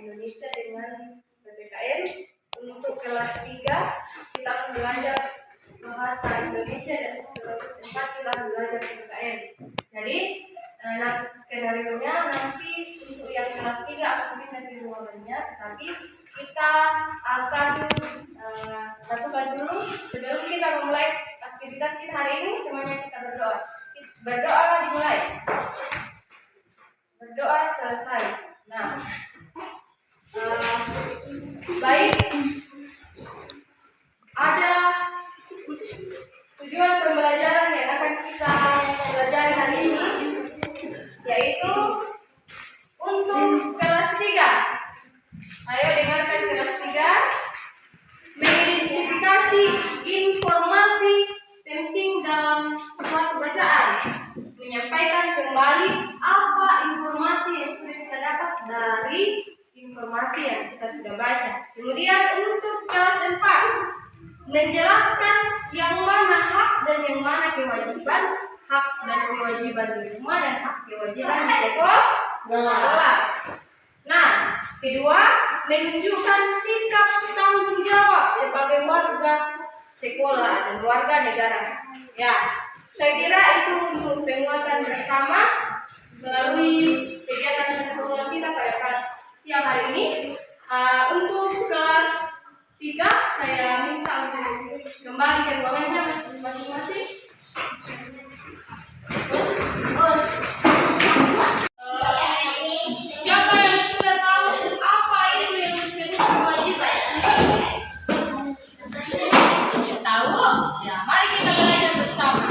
Indonesia dengan PPKN. Untuk kelas 3 kita akan belajar bahasa Indonesia dan kelas 4 kita akan belajar PPKN. Jadi skenario-nya nanti untuk yang kelas 3 akan pindah di ruangannya, tetapi kita akan satukan dulu sebelum kita memulai aktivitas kita hari ini. Semuanya kita berdoa. Berdoa dimulai. Berdoa selesai. Nah, baik, ada tujuan pembelajaran yang akan kita pelajari hari ini, yaitu untuk kelas 3. Ayo dengarkan kelas 3, mengidentifikasi informasi penting dalam suatu bacaan, menyampaikan kembali apa informasi yang sudah kita dapat dari informasi yang kita sudah baca. Kemudian untuk kelas 4, menjelaskan yang mana hak dan yang mana kewajiban, hak dan kewajiban di rumah dan hak kewajiban di sekolah. Nah, kedua, menunjukkan sikap tanggung jawab sebagai warga sekolah dan warga negara. Ya, saya kira itu untuk penguatan bersama melalui kegiatan program kita pada siang hari ini. Untuk kelas 3 saya minta untuk kembali ke ruangannya masing-masing. Siapa yang sudah tahu apa itu yang disebut kewajiban? Tahu? Ya, mari kita belajar bersama.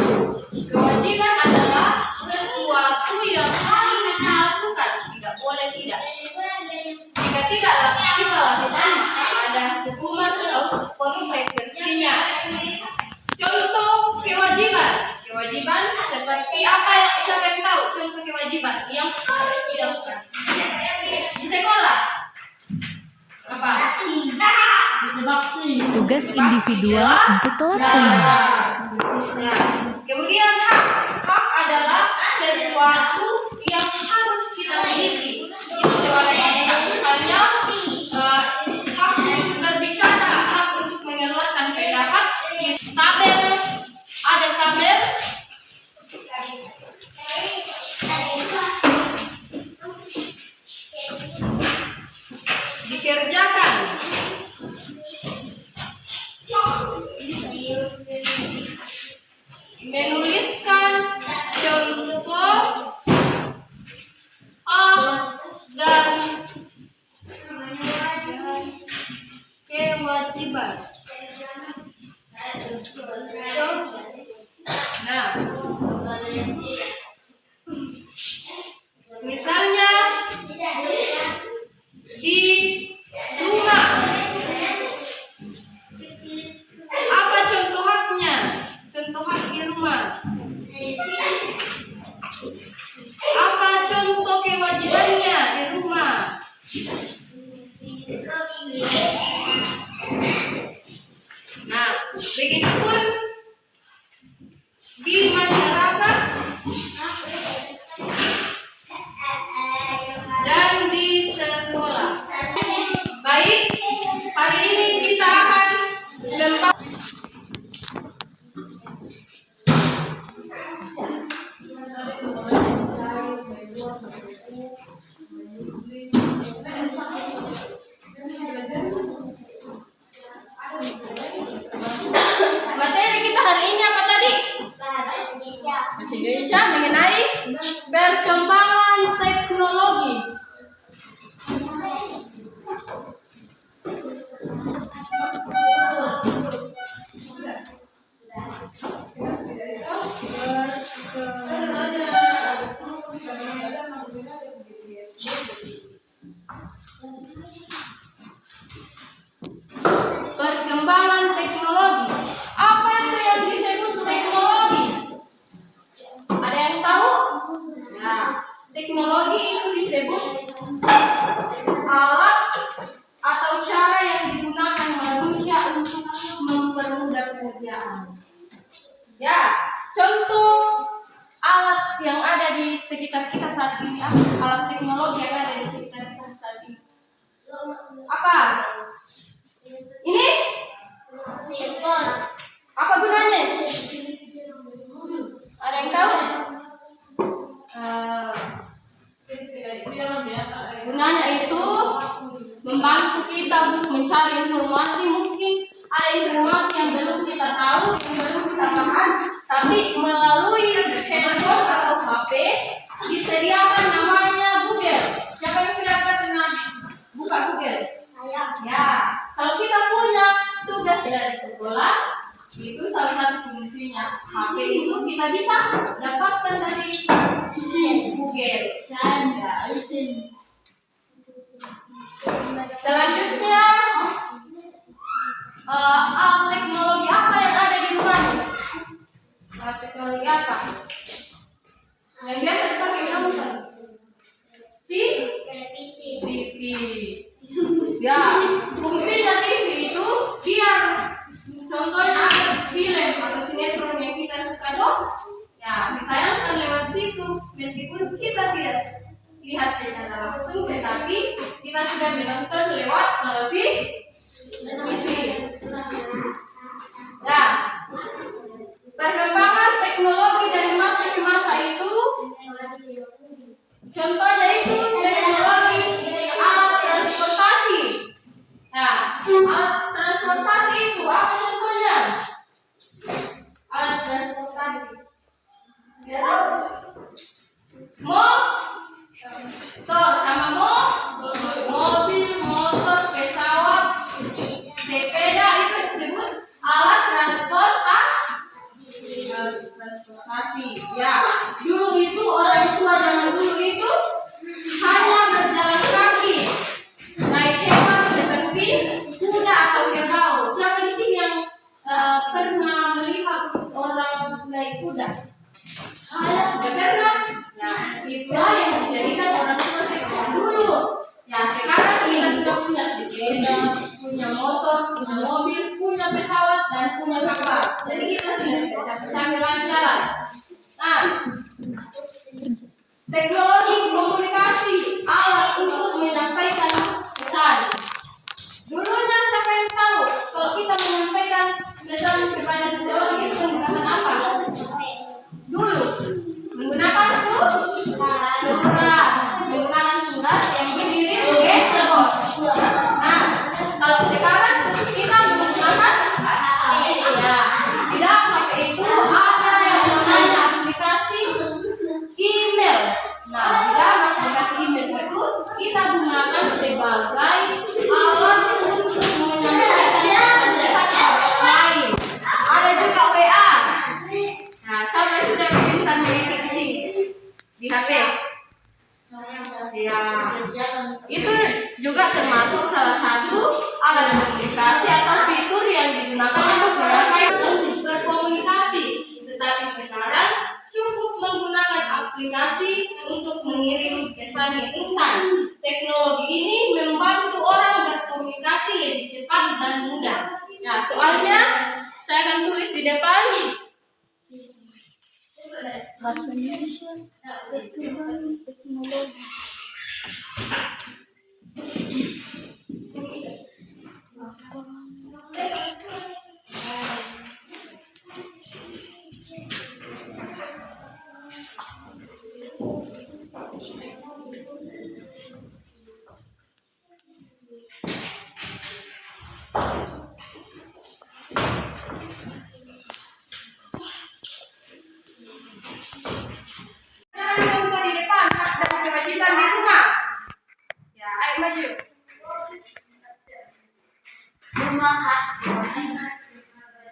Kewajiban adalah sesuatu yang harus dilakukan, tidak boleh tidak. Jika tidak kita lakukan, ada hukuman atau konsekuensinya. Contoh kewajiban. Kewajiban seperti apa yang siapa yang tahu contoh kewajiban yang harus dilakukan di sekolah? Apa? Tugas individual untuk kelas kelima. Nah, kemudian hak adalah sesuatu yang harus kita miliki. Itu sebagai misalnya hak untuk berbicara, hak untuk mengeluarkan pendapat. Di tabel ada tabel. Dikerjakan. Menuliskan contoh hak dan kewajiban. Nah, misalnya di rumah, apa contoh haknya? Contoh hak di rumah. Apa contoh kewajibannya di rumah? Nah, begitupun di masyarakat dan di sekolah. Baik, hari ini kita akan membahas materi kita hari ini apa tadi? Bahasa Indonesia mengenai perkembangan teknologi. Perkembangan teknologi. Apa itu yang disebut teknologi? Ada yang tahu? Nah, teknologi itu disebut alat atau cara yang digunakan manusia untuk mempermudah pekerjaan. Ya, contoh alat yang ada di sekitar kita saat ini, alat teknologi yang ada di sekitar kita saat ini. kita untuk mencari informasi, mungkin ada informasi yang belum kita tahu, yang belum kita paham, tapi melalui handphone atau HP disediakan namanya Google. Siapa yang kira-kira pernah buka Google? Ya, kalau kita punya tugas dari sekolah, itu salah satu fungsinya. HP itu kita bisa dapatkan dari Google. Selanjutnya, alat teknologi apa yang ada di rumahnya? Alat teknologi apa? Yang biasa dipakai nonton? TV. Ya, fungsinya TV itu biar contohnya ada film atau sinetron yang kita suka tuh, ya ditayangkan lewat situ, meskipun kita tidak lihat secara langsung, tetapi kita sudah menonton lewat televisi. Nah, perkembangan teknologi dari masa ke masa itu, contohnya itu teknologi alat transportasi. Nah, alat transportasi itu apa contohnya? Alat transportasi. Ya tahu? Motor sama mobil, motor, pesawat, sepeda itu disebut alat transportasi. Ya, dulu itu orang tua zaman dulu itu hanya berjalan kaki, naik hewan seperti kuda atau kerbau. Siapa di sini yang pernah melihat orang naik kuda? Ada, pernah? Nah, itulah yang dijadikan orang tua sekarang dulu. Ya, sekarang kita sudah punya sepeda, punya motor, punya mobil, punya pesawat, dan punya kapal. Jadi kita sudah tidak capek-capek lagi jalan. Nah, teknologi komunikasi, alat untuk menyampaikan pesan. Dulunya siapa yang tahu kalau kita menyampaikan pesan kepada seseorang itu menggunakan apa? Dulu menggunakan surat, yang berdiri sebagai pos. Nah, kalau sekarang kita menggunakan ya, tidak pakai itu ada yang namanya aplikasi email. Nah, di dalam aplikasi email itu kita gunakan sebagai alat untuk menyampaikan pesan kita kepada orang lain. Ada juga WA. Nah, sampai sudah pintar meditasi di HP. Ya, itu juga termasuk salah satu alat komunikasi atau fitur yang digunakan untuk berkomunikasi. Tetapi sekarang cukup menggunakan aplikasi untuk mengirim pesan yang instan. Teknologi ini membantu orang berkomunikasi lebih cepat dan mudah. Nah, soalnya saya akan tulis di depan. Bahasa Indonesia, teknologi.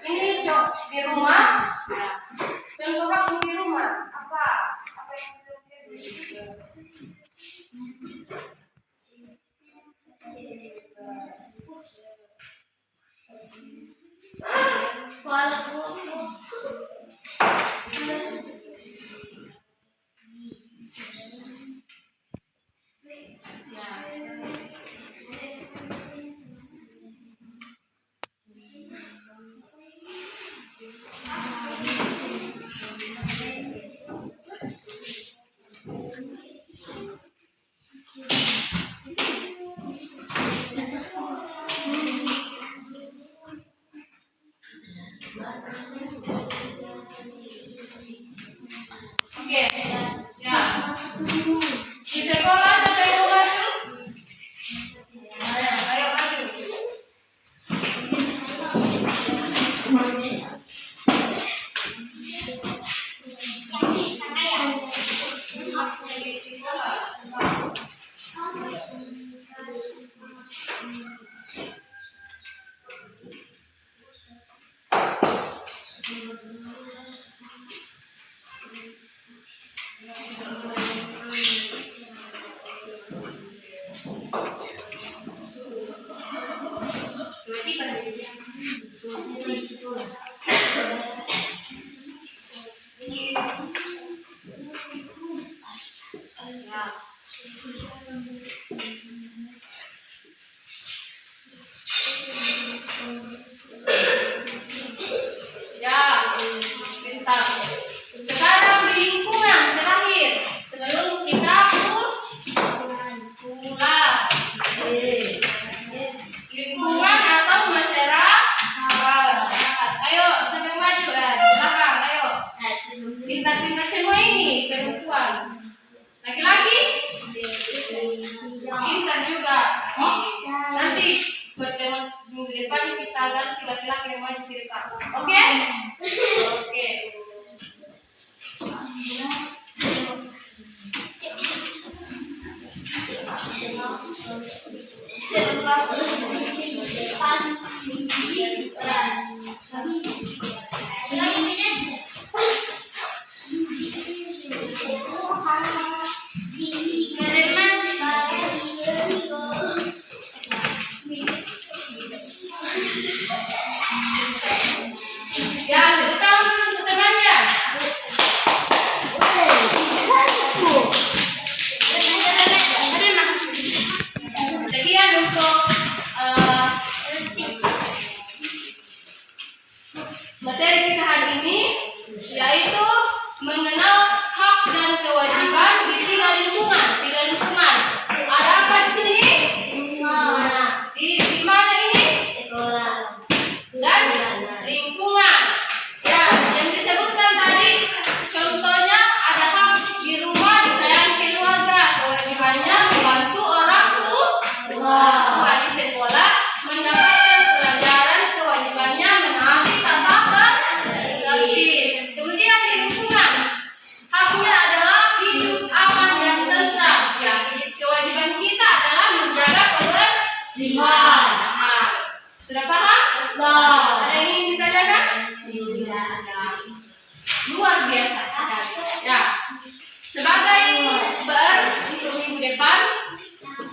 Ini di rumah. Contoh kamu di rumah apa yang minggu depan kita ganti laki-laki yang maju di depan. Oke? Oke. Ya, depan temannya. Sekian untuk materi kita hari ini, yaitu mengenal hak dan kewajiban di tiga lingkungan. Ada apa di sini? Di mana ini? Sekolah dan lingkungan. Ya, yang disebutkan tadi contohnya ada hak di rumah, disayangi keluarga, kewajibannya membantu orang tua. Di sekolah mendapatkan pelajaran, kewajibannya menaati tata tertib. Kemudian di lingkungan, haknya adalah hidup aman dan tentram. Ya, kewajiban kita adalah menjaga kebersihan. Sudah paham? Ada yang ingin ditanyakan? Luar biasa. Ya, sebagai untuk minggu depan,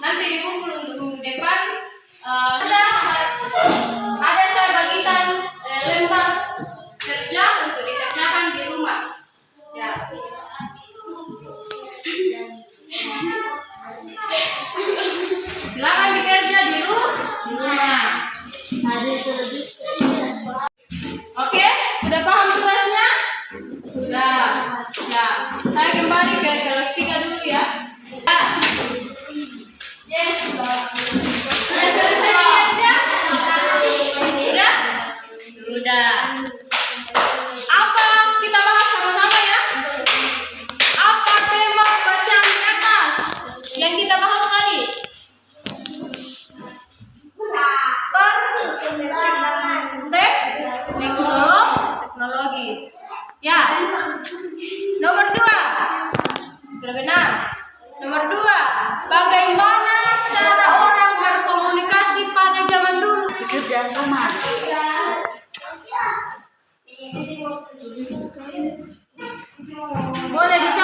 nanti dikumpul untuk minggu depan. Ada saya bagikan lembar kerja untuk dikerjakan di rumah. Ya. Silakan dikerja di rumah. Oke, sudah paham tugasnya? Sudah. Ya, saya kembali ke kelas 3 dulu ya. Sudah selesai lihatnya? Sudah? Sudah. Apa kita bahas sama-sama ya? Apa tema bacaan di atas yang kita bahas tadi? Teknologi. Ya. Nomor 2. Sudah benar. Nomor 2. Bagaimana cara orang berkomunikasi pada zaman dulu? Pekerjaan rumah. Boleh dicek.